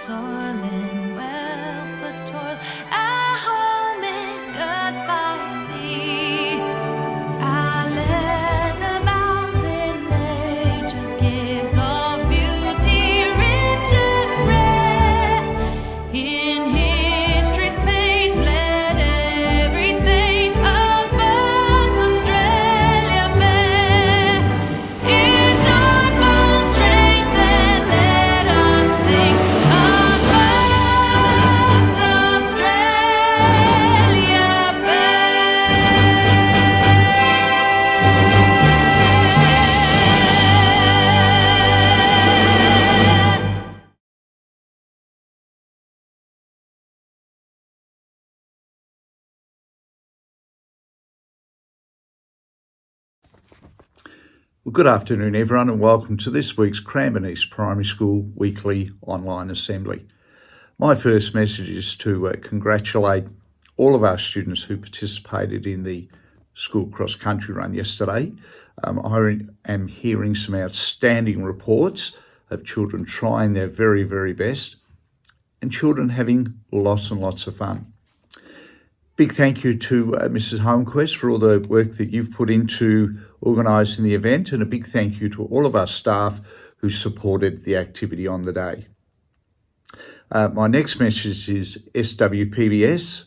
soiling well for toil. Our home is good by sea. Our land abounds in nature's gifts of beauty, rich and rare. In history's page, let every stage of birds Australia fair. In joyful strains, and let us sing of birds Australia fair. Well, good afternoon, everyone, and welcome to this week's Cranbourne East Primary School Weekly Online Assembly. My first message is to congratulate all of our students who participated in the school cross-country run yesterday. I am hearing some outstanding reports of children trying their very, very best and children having lots and lots of fun. Big thank you to Mrs. Holmquist for all the work that you've put into organising the event, and a big thank you to all of our staff who supported the activity on the day. My next message is SWPBS.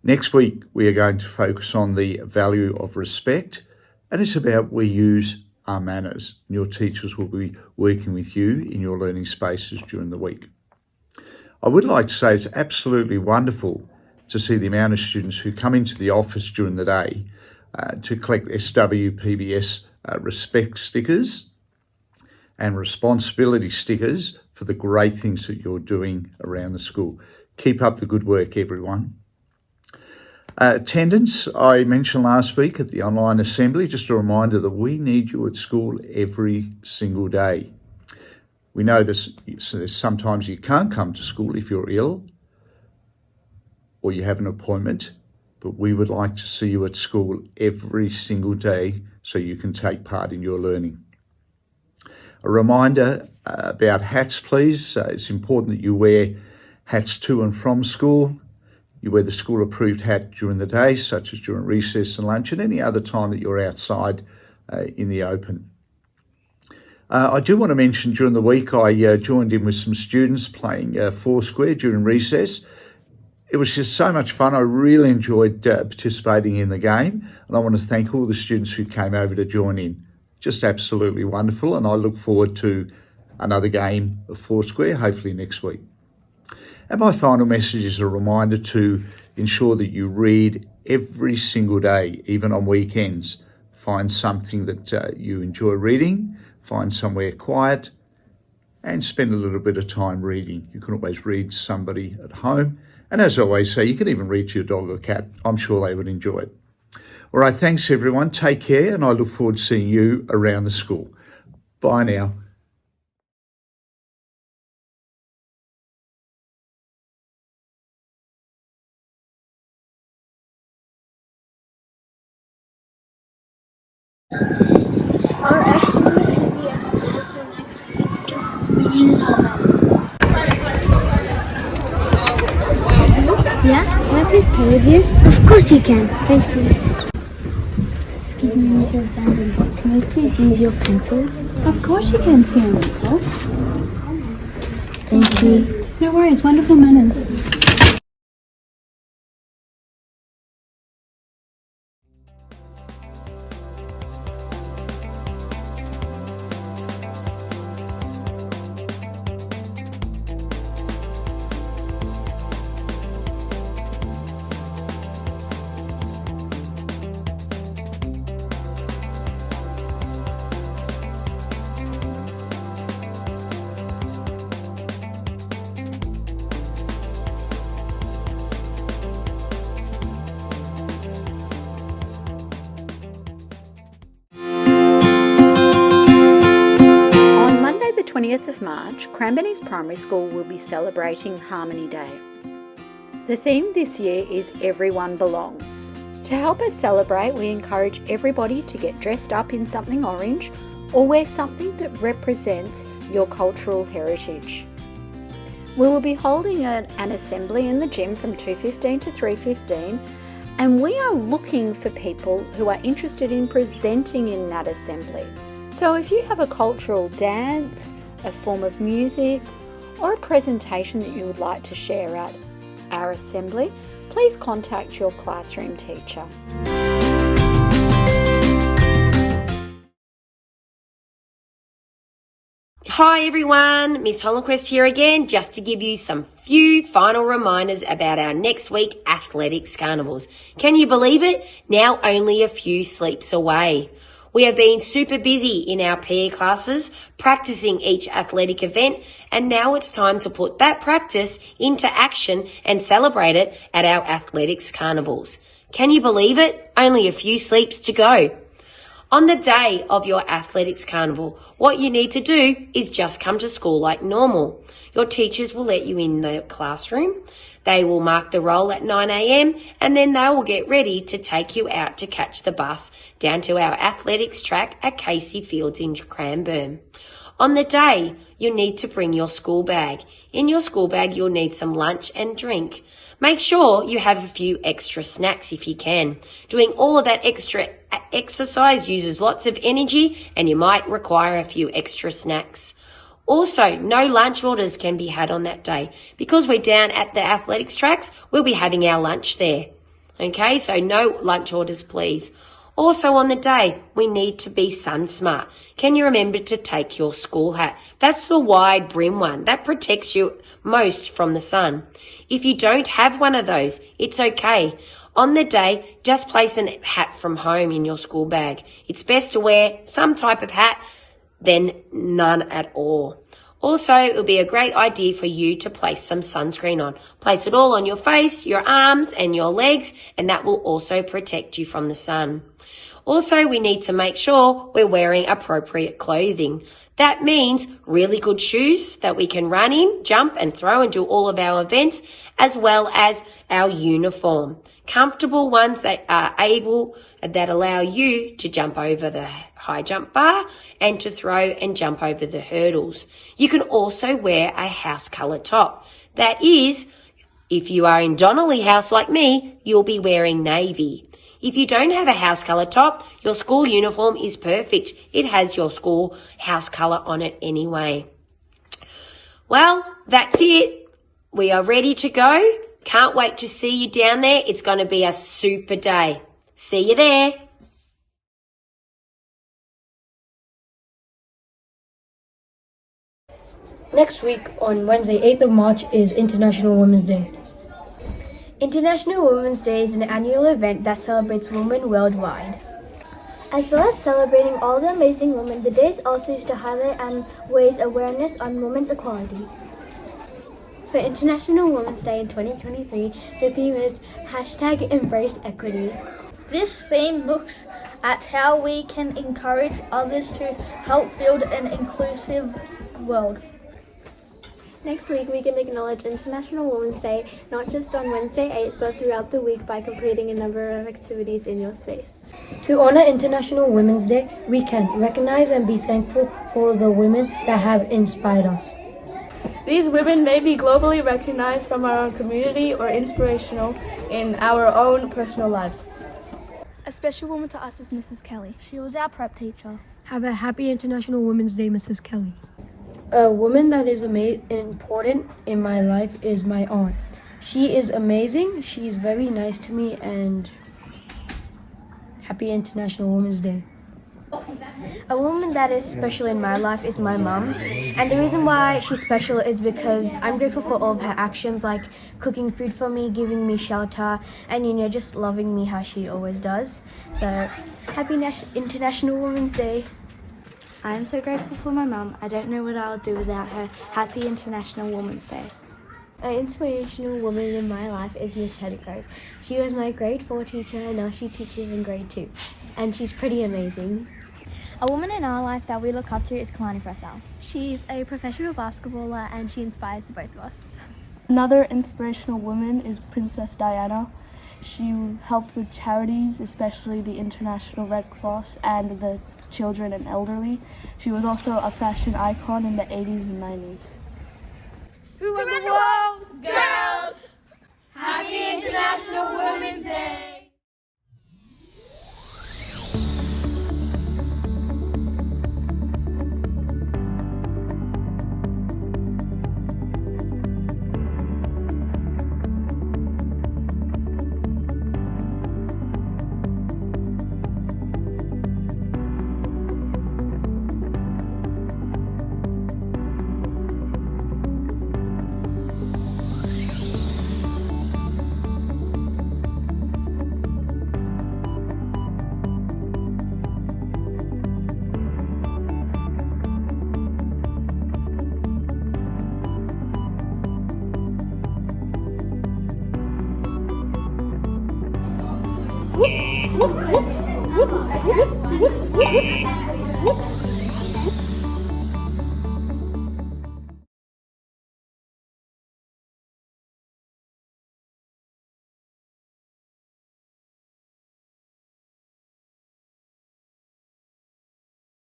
Next week, we are going to focus on the value of respect, and it's about we use our manners. Your teachers will be working with you in your learning spaces during the week. I would like to say it's absolutely wonderful to see the amount of students who come into the office during the day to collect SWPBS respect stickers and responsibility stickers for the great things that you're doing around the school. Keep up the good work, everyone. Attendance, I mentioned last week at the online assembly, just a reminder that we need you at school every single day. We know this, so sometimes you can't come to school if you're ill or you have an appointment, but we would like to see you at school every single day so you can take part in your learning. A reminder about hats, please. It's important that you wear hats to and from school. You wear the school-approved hat during the day, such as during recess and lunch, and any other time that you're outside in the open. I do want to mention during the week I joined in with some students playing Foursquare during recess. It was just so much fun. I really enjoyed participating in the game, and I want to thank all the students who came over to join in. Just absolutely wonderful, and I look forward to another game of Foursquare, hopefully next week. And my final message is a reminder to ensure that you read every single day, even on weekends. Find something that you enjoy reading, find somewhere quiet, and spend a little bit of time reading. You can always read to somebody at home. And as I always say, you can even read to your dog or cat. I'm sure they would enjoy it. All right, thanks everyone. Take care, and I look forward to seeing you around the school. Bye now. Our estimate PBS goal for next week is we use our manners. Yeah? Can I please play with you? Of course you can. Thank you. Excuse me, Mrs. Vandenbroek. Can we please use your pencils? Of course you can, Nicole. Thank you. No worries, wonderful manners. On Monday the 20th of March, Cranbourne East Primary School will be celebrating Harmony Day. The theme this year is Everyone Belongs. To help us celebrate, we encourage everybody to get dressed up in something orange or wear something that represents your cultural heritage. We will be holding an assembly in the gym from 2:15 to 3:15, and we are looking for people who are interested in presenting in that assembly. So if you have a cultural dance, a form of music, or a presentation that you would like to share at our assembly, please contact your classroom teacher. Hi everyone, Miss Hollenquist here again, just to give you some few final reminders about our next week athletics carnivals. Can you believe it? Now only a few sleeps away. We have been super busy in our PE classes, practicing each athletic event, and now it's time to put that practice into action and celebrate it at our athletics carnivals. Can you believe it? Only a few sleeps to go. On the day of your athletics carnival, what you need to do is just come to school like normal. Your teachers will let you in the classroom. They will mark the roll at 9 a.m. and then they will get ready to take you out to catch the bus down to our athletics track at Casey Fields in Cranbourne. On the day, you'll need to bring your school bag. In your school bag, you'll need some lunch and drink. Make sure you have a few extra snacks if you can. Doing all of that extra exercise uses lots of energy and you might require a few extra snacks. Also, no lunch orders can be had on that day. Because we're down at the athletics tracks, we'll be having our lunch there. Okay, so no lunch orders, please. Also on the day, we need to be sun smart. Can you remember to take your school hat? That's the wide brim one. That protects you most from the sun. If you don't have one of those, it's okay. On the day, just place a hat from home in your school bag. It's best to wear some type of hat than none at all. Also, it will be a great idea for you to place some sunscreen on. Place it all on your face, your arms and your legs, and that will also protect you from the sun. Also, we need to make sure we're wearing appropriate clothing. That means really good shoes that we can run in, jump and throw and do all of our events, as well as our uniform. Comfortable ones that allow you to jump over the high jump bar and to throw and jump over the hurdles. You can also wear a house colour top. That is, if you are in Donnelly House like me, you'll be wearing navy. If you don't have a house colour top, your school uniform is perfect. It has your school house colour on it anyway. Well, that's it. We are ready to go. Can't wait to see you down there. It's going to be a super day. See you there. Next week on Wednesday, 8th of March is International Women's Day. International Women's Day is an annual event that celebrates women worldwide. As well as celebrating all the amazing women, the day is also used to highlight and raise awareness on women's equality. For International Women's Day in 2023, the theme is #EmbraceEquity. This theme looks at how we can encourage others to help build an inclusive world. Next week, we can acknowledge International Women's Day not just on Wednesday 8th, but throughout the week by completing a number of activities in your space. To honor International Women's Day, we can recognize and be thankful for the women that have inspired us. These women may be globally recognized from our own community or inspirational in our own personal lives. A special woman to us is Mrs. Kelly. She was our prep teacher. Have a happy International Women's Day, Mrs. Kelly. A woman that is important in my life is my aunt. She is amazing. She's very nice to me, and happy International Women's Day. A woman that is special in my life is my mum, and the reason why she's special is because I'm grateful for all of her actions, like cooking food for me, giving me shelter, and just loving me how she always does. So happy International Women's Day. I am so grateful for my mum. I don't know what I'll do without her. Happy International Women's Day. An inspirational woman in my life is Miss Pettigrove. She was my grade 4 teacher, and now she teaches in grade 2, and she's pretty amazing. A woman in our life that we look up to is Kalani Fressel. She's a professional basketballer and she inspires the both of us. Another inspirational woman is Princess Diana. She helped with charities, especially the International Red Cross and the children and elderly. She was also a fashion icon in the 80s and 90s. Who run the world? Girls! Happy International Women's Day! Whoop, whoop, whoop, whoop, whoop, whoop, whoop.